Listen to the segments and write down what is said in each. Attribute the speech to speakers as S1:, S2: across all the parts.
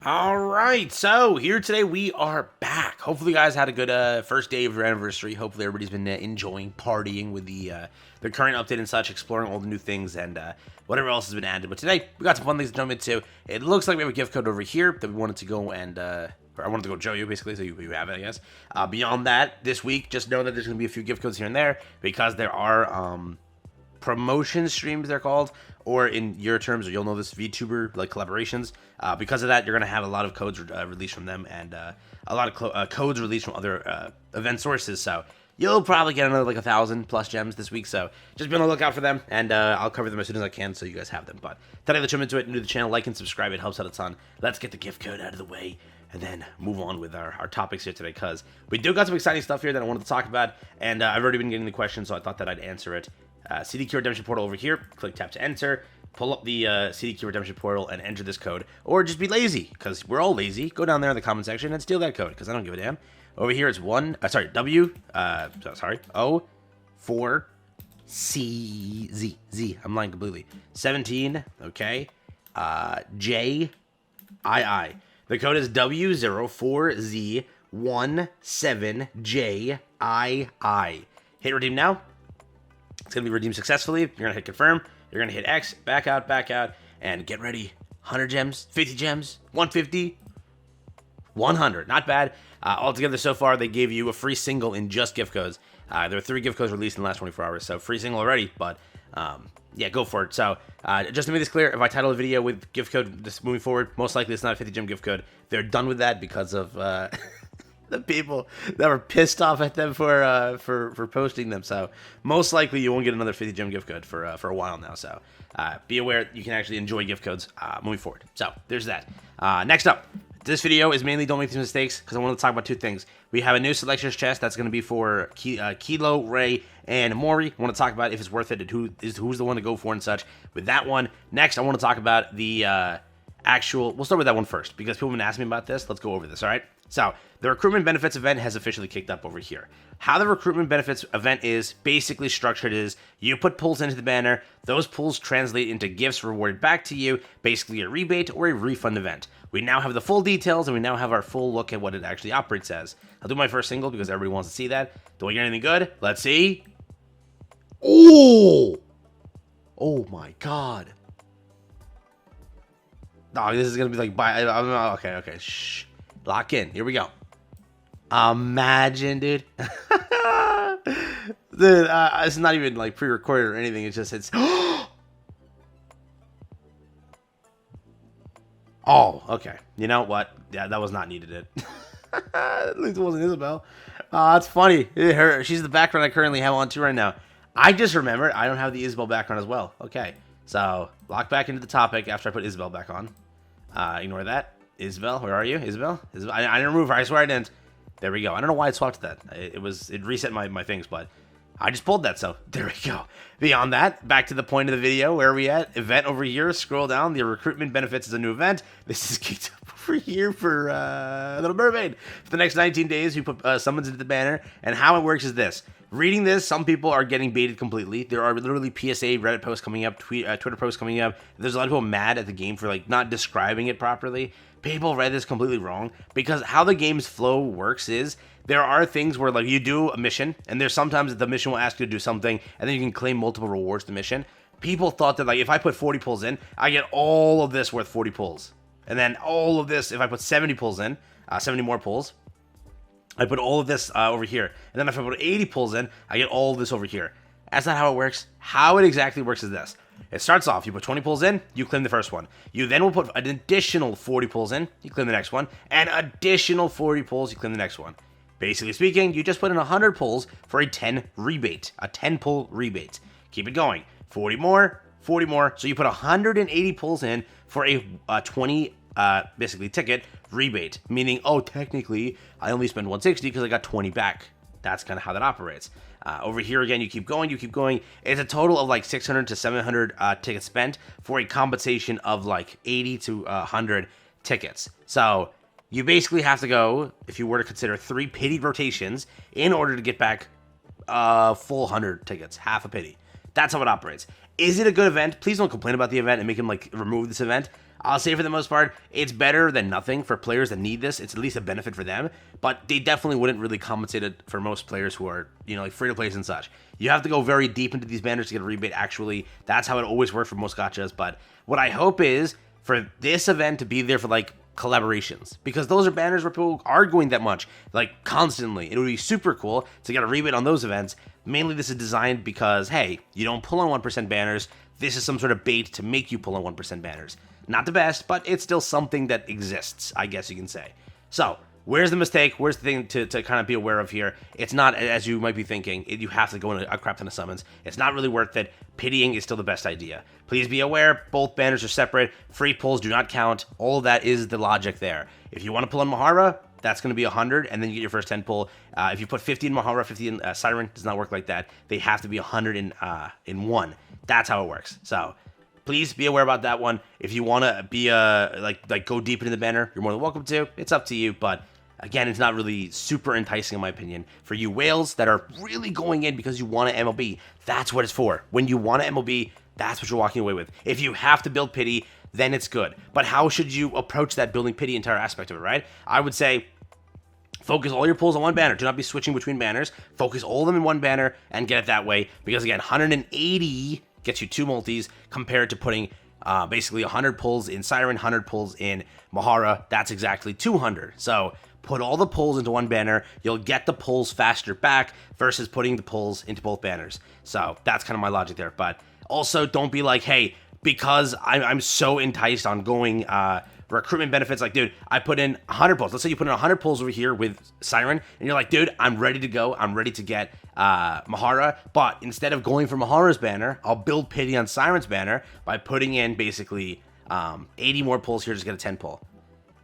S1: All right, so here today we are back. Hopefully, you guys had a good first day of your anniversary. Hopefully, everybody's been enjoying partying with the current update and such, exploring all the new things and whatever else has been added. But today we got some fun things to jump into. It looks like we have a gift code over here that we wanted to go and or I wanted to go show you basically, so you have it, I guess. Beyond that, this week, just know that there's going to be a few gift codes here and there because there are promotion streams, they're called, or in your terms, or you'll know this, VTuber like collaborations. Because of that, you're gonna have a lot of codes released from them and a lot of codes released from other event sources. So you'll probably get another like 1,000+ gems this week. So just be on the lookout for them, and I'll cover them as soon as I can, so you guys have them. But today, let's jump into it. New to the channel, like and subscribe. It helps out a ton. Let's get the gift code out of the way and then move on with our topics here today, because we do got some exciting stuff here that I wanted to talk about, and I've already been getting the questions, so I thought that I'd answer it. CD Key Redemption Portal over here. Click tap to enter. Pull up the CD Key Redemption Portal and enter this code. Or just be lazy, because we're all lazy. Go down there in the comment section and steal that code, because I don't give a damn. Over here it's O4CZ. I'm lying completely. 17, okay. JII. The code is W04Z17JII. Hit redeem now. It's going to be redeemed successfully. You're going to hit confirm. You're going to hit X, back out, and get ready. 100 gems, 50 gems, 150, 100. Not bad. Altogether so far, they gave you a free single in just gift codes. There were 3 gift codes released in the last 24 hours, so free single already, but yeah, go for it. So just to make this clear, if I title a video with gift code this moving forward, most likely it's not a 50 gem gift code. They're done with that because of the people that were pissed off at them for posting them. So most likely you won't get another 50 gem gift code for a while now. So be aware you can actually enjoy gift codes moving forward. So there's that. Next up, this video is mainly don't make these mistakes, because I want to talk about 2 things. We have a new selections chest that's going to be for Kilo, Ray, and Mori. I want to talk about if it's worth it and who's the one to go for and such with that one. Next, I want to talk about the we'll start with that one first, because people have been asking me about this. Let's go over this, all right? So, the Recruitment Benefits event has officially kicked up over here. How the Recruitment Benefits event is basically structured is you put pulls into the banner, those pulls translate into gifts rewarded back to you, basically a rebate or a refund event. We now have the full details, and we now have our full look at what it actually operates as. I'll do my first single because everybody wants to see that. Do I get anything good? Let's see. Oh! Oh my god. Oh, this is going to be like, okay, shh. Lock in. Here we go. Imagine, dude. It's not even like pre-recorded or anything. It's oh, okay. You know what? Yeah, that was not needed. It. At least it wasn't Isabel. It's funny. She's the background I currently have on too right now. I just remembered I don't have the Isabel background as well. Okay, so lock back into the topic after I put Isabel back on. Ignore that. Isabel, where are you? Isabel? I didn't remove her. I swear I didn't. There we go. I don't know why it swapped that. It reset my things, but I just pulled that, so there we go. Beyond that, back to the point of the video. Where are we at? Event over here. Scroll down. The Recruitment Benefits is a new event. This is kicked up over here for Little Mermaid. For the next 19 days, we put summons into the banner, and how it works is this. Reading this, some people are getting baited completely. There are literally PSA Reddit posts coming up, Twitter posts coming up. There's a lot of people mad at the game for like not describing it properly. People read this completely wrong, because how the game's flow works is there are things where like you do a mission, and there's sometimes the mission will ask you to do something, and then you can claim multiple rewards to the mission. People thought that like if I put 40 pulls in, I get all of this worth 40 pulls, and then all of this if I put 70 pulls in, 70 more pulls. I put all of this over here, and then if I put 80 pulls in, I get all of this over here. That's not how it works. How it exactly works is this. It starts off, you put 20 pulls in, you claim the first one. You then will put an additional 40 pulls in, you claim the next one, and additional 40 pulls, you claim the next one. Basically speaking, you just put in 100 pulls for a 10 rebate, a 10 pull rebate. Keep it going. 40 more, so you put 180 pulls in for a 20 basically ticket rebate, meaning, oh, technically, I only spent 160 because I got 20 back. That's kind of how that operates. Over here, again, you keep going. It's a total of like 600 to 700 tickets spent for a compensation of like 80 to 100 tickets. So you basically have to go, if you were to consider 3 pity rotations in order to get back full 100 tickets, half a pity. That's how it operates. Is it a good event? Please don't complain about the event and make him like remove this event. I'll say for the most part, it's better than nothing for players that need this. It's at least a benefit for them, but they definitely wouldn't really compensate it for most players who are, like free-to-plays and such. You have to go very deep into these banners to get a rebate, actually. That's how it always works for most gachas, but what I hope is for this event to be there for, like, collaborations, because those are banners where people are going that much, like, constantly. It would be super cool to get a rebate on those events. Mainly this is designed because, hey, you don't pull on 1% banners. This is some sort of bait to make you pull on 1% banners. Not the best, but it's still something that exists, I guess you can say. So, where's the mistake? Where's the thing to kind of be aware of here? It's not, as you might be thinking, you have to go in a crap ton of summons. It's not really worth it. Pitying is still the best idea. Please be aware, both banners are separate. Free pulls do not count. All of that is the logic there. If you want to pull on Mahara, that's going to be 100, and then you get your first 10 pull. If you put 50 in Mahara, 50 in Siren, does not work like that. They have to be 100 in one. That's how it works. So please be aware about that one. If you want to be like go deep into the banner, you're more than welcome to. It's up to you, but again, it's not really super enticing in my opinion. For you whales that are really going in because you want an MLB, that's what it's for. When you want an MLB, that's what you're walking away with. If you have to build pity, then it's good. But how should you approach that building pity entire aspect of it, right? I would say focus all your pulls on one banner. Do not be switching between banners. Focus all of them in one banner and get it that way. Because again, 180 gets you 2 multis compared to putting basically 100 pulls in Siren, 100 pulls in Mahara. That's exactly 200. So put all the pulls into one banner. You'll get the pulls faster back versus putting the pulls into both banners. So that's kind of my logic there. But also don't be like, hey, because I'm so enticed on going recruitment benefits, like, dude, I put in 100 pulls. Let's say you put in 100 pulls over here with Siren, and you're like, dude, I'm ready to go. I'm ready to get Mahara, but instead of going for Mahara's banner, I'll build pity on Siren's banner by putting in basically 80 more pulls here to just get a 10 pull.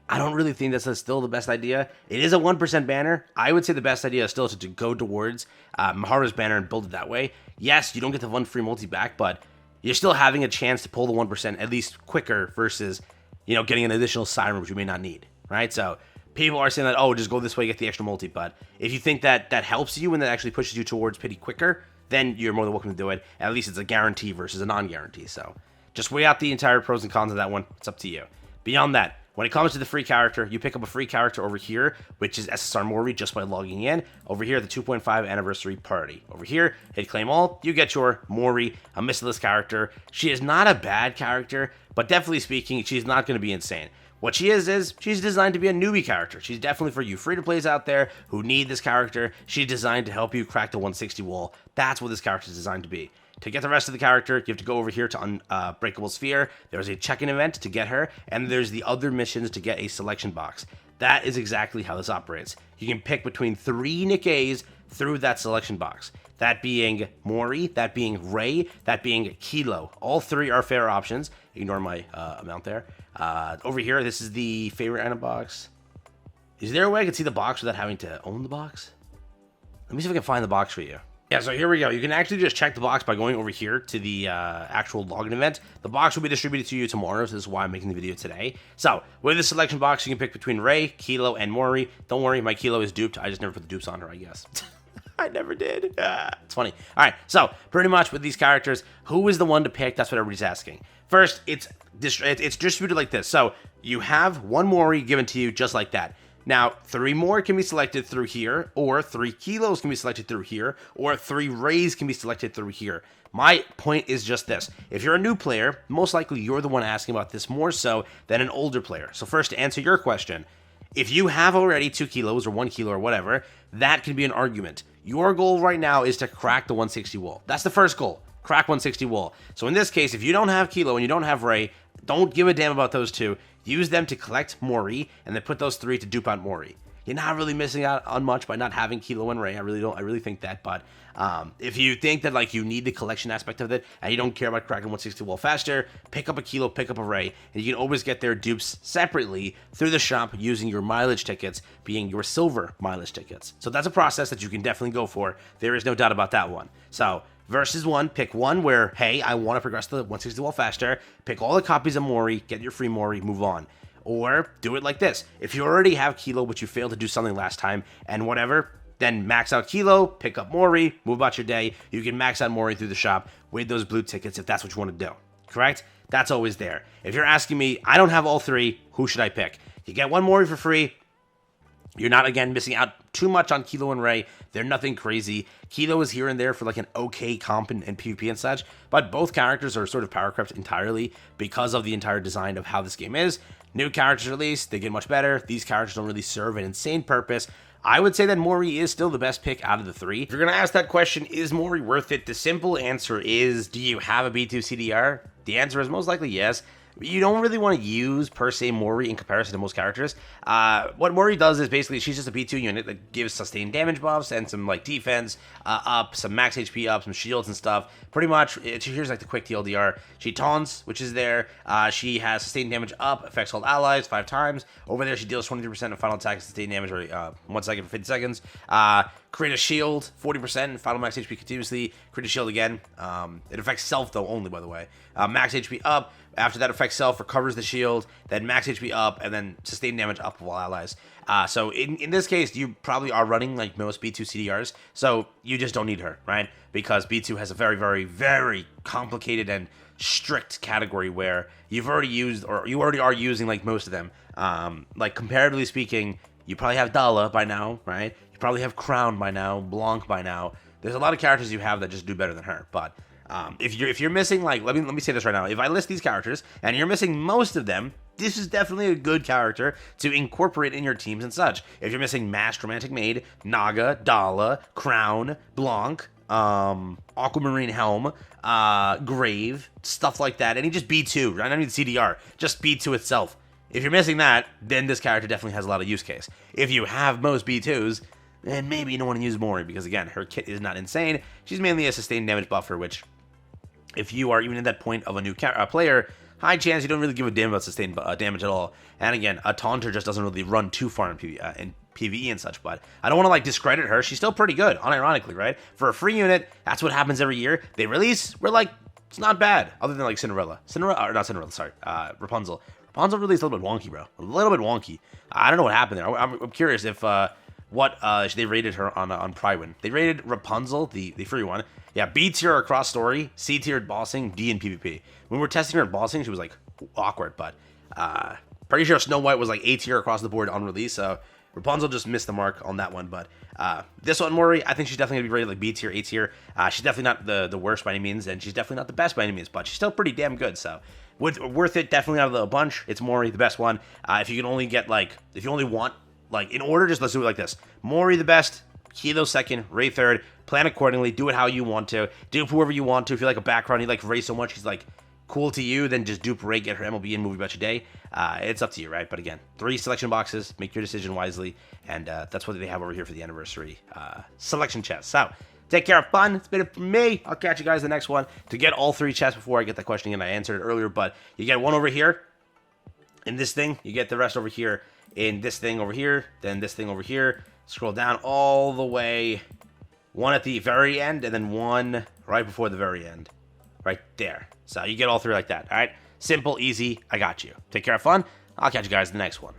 S1: I don't really think that's still the best idea. It is a 1% banner. I would say the best idea is still to go towards Mahara's banner and build it that way. Yes, you don't get the one free multi back, but you're still having a chance to pull the 1% at least quicker versus, getting an additional Siren, which you may not need, right? So people are saying that, oh, just go this way, get the extra multi. But if you think that helps you and that actually pushes you towards pity quicker, then you're more than welcome to do it. At least it's a guarantee versus a non-guarantee. So just weigh out the entire pros and cons of that one. It's up to you. Beyond that, when it comes to the free character, you pick up a free character over here, which is SSR Mori, just by logging in. Over here, the 2.5 anniversary party. Over here, hit claim all, you get your Mori, a missiless character. She is not a bad character, but definitely speaking, she's not going to be insane. What she is she's designed to be a newbie character. She's definitely for you free-to-plays out there who need this character. She's designed to help you crack the 160 wall. That's what this character is designed to be. To get the rest of the character, you have to go over here to Unbreakable Sphere. There's a check-in event to get her, and there's the other missions to get a selection box. That is exactly how this operates. You can pick between 3 Nikkes through that selection box. That being Mori, that being Ray, that being Kilo. All 3 are fair options. Ignore my amount there. Over here, this is the favorite item box. Is there a way I can see the box without having to own the box? Let me see if I can find the box for you. Yeah, so here we go. You can actually just check the box by going over here to the actual login event. The box will be distributed to you tomorrow, so this is why I'm making the video today. So, with the selection box, you can pick between Ray, Kilo, and Mori. Don't worry, my Kilo is duped. I just never put the dupes on her, I guess. I never did. It's funny. All right, so pretty much with these characters, who is the one to pick? That's what everybody's asking. First, it's distributed like this. So, you have 1 Mori given to you just like that. Now, 3 more can be selected through here, or 3 Kilos can be selected through here, or 3 Rays can be selected through here. My point is just this. If you're a new player, most likely you're the one asking about this more so than an older player. So first, to answer your question, if you have already 2 Kilos or 1 Kilo or whatever, that can be an argument. Your goal right now is to crack the 160 wall. That's the first goal. Crack 160 wall. So in this case, if you don't have Kilo and you don't have Ray, don't give a damn about those 2. Use them to collect Mori, and then put those 3 to dupe out Mori. You're not really missing out on much by not having Kilo and Ray. I really think that. But if you think that like you need the collection aspect of it, and you don't care about cracking 160 wall faster, pick up a Kilo, pick up a Ray, and you can always get their dupes separately through the shop using your mileage tickets, being your silver mileage tickets. So that's a process that you can definitely go for. There is no doubt about that one. So versus 1, pick 1 where, hey, I want to progress the 160 wall faster, pick all the copies of Mori, get your free Mori, move on. Or do it like this. If you already have Kilo, but you failed to do something last time, and whatever, then max out Kilo, pick up Mori, move about your day. You can max out Mori through the shop with those blue tickets if that's what you want to do. correct? That's always there. If you're asking me, I don't have all three, who should I pick? You get one Mori for free. You're not, again, missing out too much on Kilo and Ray. They're nothing crazy. Kilo is here and there for like an okay comp in PvP and such, but both characters are sort of power crept entirely because of the entire design of how this game is. New characters released, they get much better. These characters don't really serve an insane purpose. I would say that Mori is still the best pick out of the three. If you're going to ask that question, is Mori worth it? The simple answer is, do you have a B2 CDR? The answer is most likely yes. You don't really want to use, per se, Mori in comparison to most characters. What Mori does is basically she's just a B2 unit that gives sustained damage buffs and some like defense up, some max HP up, some shields and stuff. Pretty much, here's like the quick TLDR. She taunts, which is there. She has sustained damage up, affects all allies 5 times. Over there, she deals 23% of final attack sustained damage for 1 second for 50 seconds. Create a shield, 40%, final max HP continuously. Create a shield again. It affects self, though, only, by the way. Max HP up. After that affects self, recovers the shield, then max HP up, and then sustained damage up of all allies. So in this case, you probably are running like most B2 CDRs, so you just don't need her, right? Because B2 has a very, very, very complicated and strict category where you've already used, or you already are using like most of them. Like comparatively speaking, you probably have Dala by now, right? You probably have Crown by now, Blanc by now. There's a lot of characters you have that just do better than her, but if you're missing, like, let me say this right now. If I list these characters and you're missing most of them, this is definitely a good character to incorporate in your teams and such. If you're missing Masked Romantic Maid, Naga, Dala, Crown, Blanc, Aquamarine Helm, Grave, stuff like that, and he just B2, right? I don't need CDR, just B2 itself. If you're missing that, then this character definitely has a lot of use case. If you have most B2s, then maybe you don't want to use Mori, because again, her kit is not insane. She's mainly a sustained damage buffer, which, if you are even at that point of a new player, high chance you don't really give a damn about sustained damage at all. And again, a taunter just doesn't really run too far in PvE and such, but I don't want to like discredit her. She's still pretty good, unironically, right? For a free unit, that's what happens every year. They release, we're like, it's not bad, other than like Rapunzel. Rapunzel released a little bit wonky, bro. A little bit wonky. I don't know what happened there. I'm curious if what they rated her on Prywin. They rated Rapunzel, the free one. Yeah, B tier across story, C tier at bossing, D in PvP. When we were testing her at bossing, she was like awkward, but pretty sure Snow White was like A tier across the board on release. So Rapunzel just missed the mark on that one. But this one, Mori, I think she's definitely gonna be rated like B tier, A tier. She's definitely not the worst by any means, and she's definitely not the best by any means, but she's still pretty damn good. So worth it, definitely out of the bunch. It's Mori, the best one. If you can only get if you only want in order, just let's do it like this: Mori the best, Kilo second, Ray third. Plan accordingly. Do it how you want to. Dupe whoever you want to. If you like a background, you like Ray so much, he's like cool to you, then just dupe Ray, get her MLB and movie about your day. It's up to you, right? But again, 3 selection boxes. Make your decision wisely, and that's what they have over here for the anniversary selection chest. So take care, of fun. It's been it for me. I'll catch you guys in the next one. To get all 3 chests before I get that question again, I answered it earlier, but you get one over here in this thing. You get the rest over here in this thing over here, then this thing over here. Scroll down all the way. One at the very end, and then one right before the very end. Right there. So you get all 3 like that, all right? Simple, easy, I got you. Take care, have fun. I'll catch you guys in the next one.